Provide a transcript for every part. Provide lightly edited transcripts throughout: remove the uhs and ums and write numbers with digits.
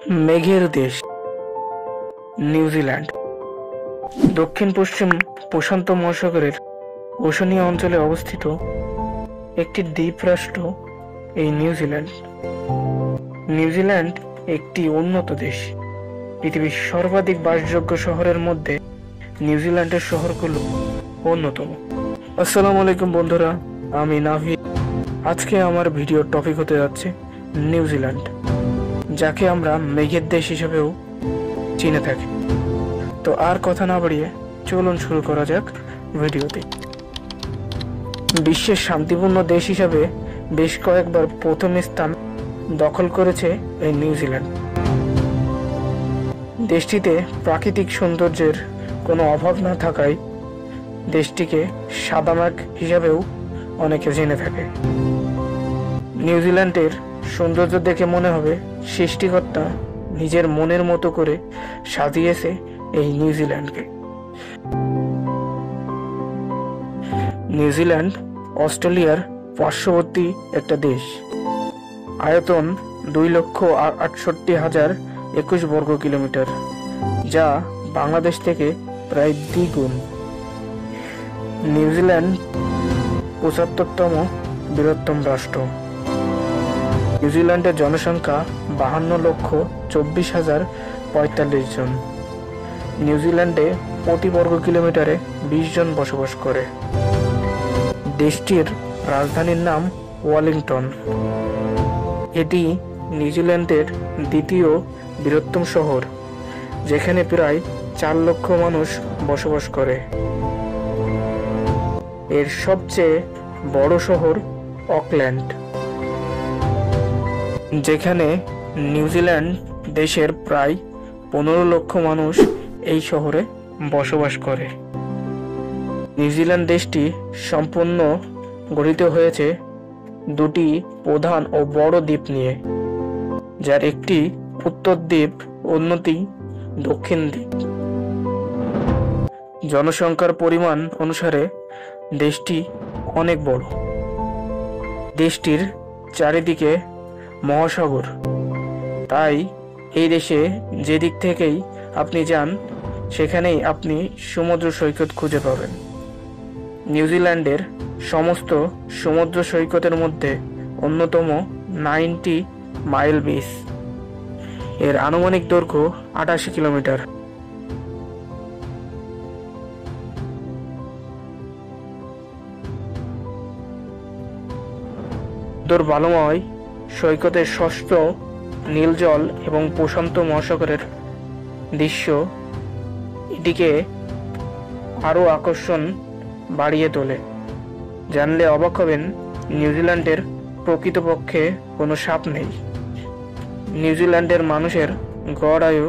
মেঘের দেশ নিউজিল্যান্ড দক্ষিণ পশ্চিম প্রশান্ত মহাসাগরের ওশেনিয়া অঞ্চলে অবস্থিত একটি দ্বীপ রাষ্ট্র এই নিউজিল্যান্ড। নিউজিল্যান্ড একটি উন্নত দেশ। পৃথিবীর সর্বাধিক বাসযোগ্য শহরের মধ্যে নিউজিল্যান্ডের শহরগুলো অন্যতম। আসসালামু আলাইকুম বন্ধুরা, আমি নাভি। আজকে আমার ভিডিওর টপিক হতে যাচ্ছে নিউজিল্যান্ড, যাকে আমরা মেঘের দেশ হিসেবেও চিনে থাকি। তো আর কথা না বাড়িয়ে চলুন শুরু করা যাক ভিডিওটি। বিশ্বের শান্তিপূর্ণ দেশ হিসাবে বেশ কয়েকবার প্রথম স্থান দখল করেছে এই নিউজিল্যান্ড। দেশটিতে প্রাকৃতিক সৌন্দর্যের কোনো অভাব না থাকায় দেশটিকে সাদামাগ হিসাবেও অনেকে জেনে থাকে। নিউজিল্যান্ডের সৌন্দর্য দেখে মনে হবে সৃষ্টিকর্তা নিজের মনের মতো করে সাজিয়েছে এই নিউজিল্যান্ডকে। নিউজিল্যান্ড অস্ট্রেলিয়ার পার্শ্ববর্তী একটা দেশ। আয়তন 2,68,021 বর্গ কিলোমিটার, যা বাংলাদেশ থেকে প্রায় দ্বিগুণ। নিউজিল্যান্ড 75তম বৃহত্তম রাষ্ট্র। নিউজিল্যান্ডের জনসংখ্যা 52,24,045 জন। নিউজিল্যান্ডে প্রতি বর্গ কিলোমিটারে 20 জন বসবাস করে। দেশটির রাজধানীর নাম ওয়েলিংটন। এটি নিউজিল্যান্ডের দ্বিতীয় বৃহত্তম শহর, যেখানে প্রায় 4 লক্ষ মানুষ বসবাস করে। এর সবচেয়ে বড় শহর অকল্যান্ড, যেখানে নিউজিল্যান্ড দেশের প্রায় 15 লক্ষ মানুষ এই শহরে বসবাস করে। নিউজিল্যান্ড দেশটি সম্পূর্ণ গঠিত হয়েছে দুটি প্রধান ও বড় দ্বীপ নিয়ে, যার একটি উত্তর দ্বীপ, অন্যটি দক্ষিণ দ্বীপ। জনসংখ্যার পরিমাণ অনুসারে দেশটি অনেক বড়। দেশটির চারিদিকে মহাসাগর, তাই এই দেশে যে দিক থেকেই আপনি যান সেখানেই আপনি সমুদ্র সৈকত খুঁজে পাবেন। নিউজিল্যান্ডের সমস্ত সমুদ্র সৈকতের মধ্যে অন্যতম 90 মাইল বিচ। এর আনুমানিক দৈর্ঘ্য 88 কিলোমিটার। বালুময় সৈকতের ষষ্ঠ নীল জল এবং প্রশান্ত মহাসাগরের দৃশ্য এটিকে আরও আকর্ষণ বাড়িয়ে তোলে। জানলে অবাক হবেন, নিউজিল্যান্ডের প্রকৃতপক্ষে কোনো সাপ নেই। নিউজিল্যান্ডের মানুষের গড় আয়ু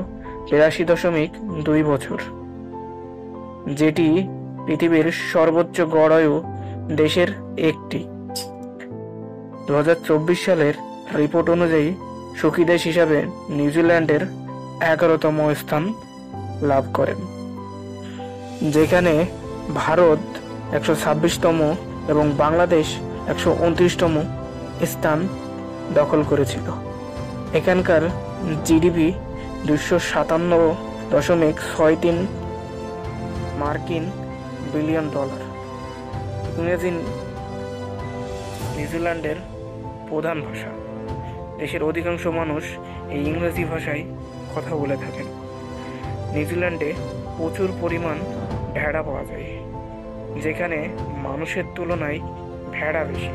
82.2 বছর, যেটি পৃথিবীর সর্বোচ্চ গড় আয়ু দেশের একটি। 2024 সালের রিপোর্ট অনুযায়ী সুখী দেশ হিসাবে নিউজিল্যান্ডের 11তম স্থান লাভ করেন, যেখানে ভারত 126তম এবং বাংলাদেশ 129তম স্থান দখল করেছিল। এখানকার জিডিপি 257.63 মার্কিন বিলিয়ন ডলার। ইংরেজি নিউজিল্যান্ডের প্রধান ভাষা। দেশের অধিকাংশ মানুষ এই ইংরেজি ভাষায় কথা বলে থাকেন। নিউজিল্যান্ডে প্রচুর পরিমাণ ভেড়া পাওয়া যায়, যেখানে মানুষের তুলনায় ভেড়া বেশি।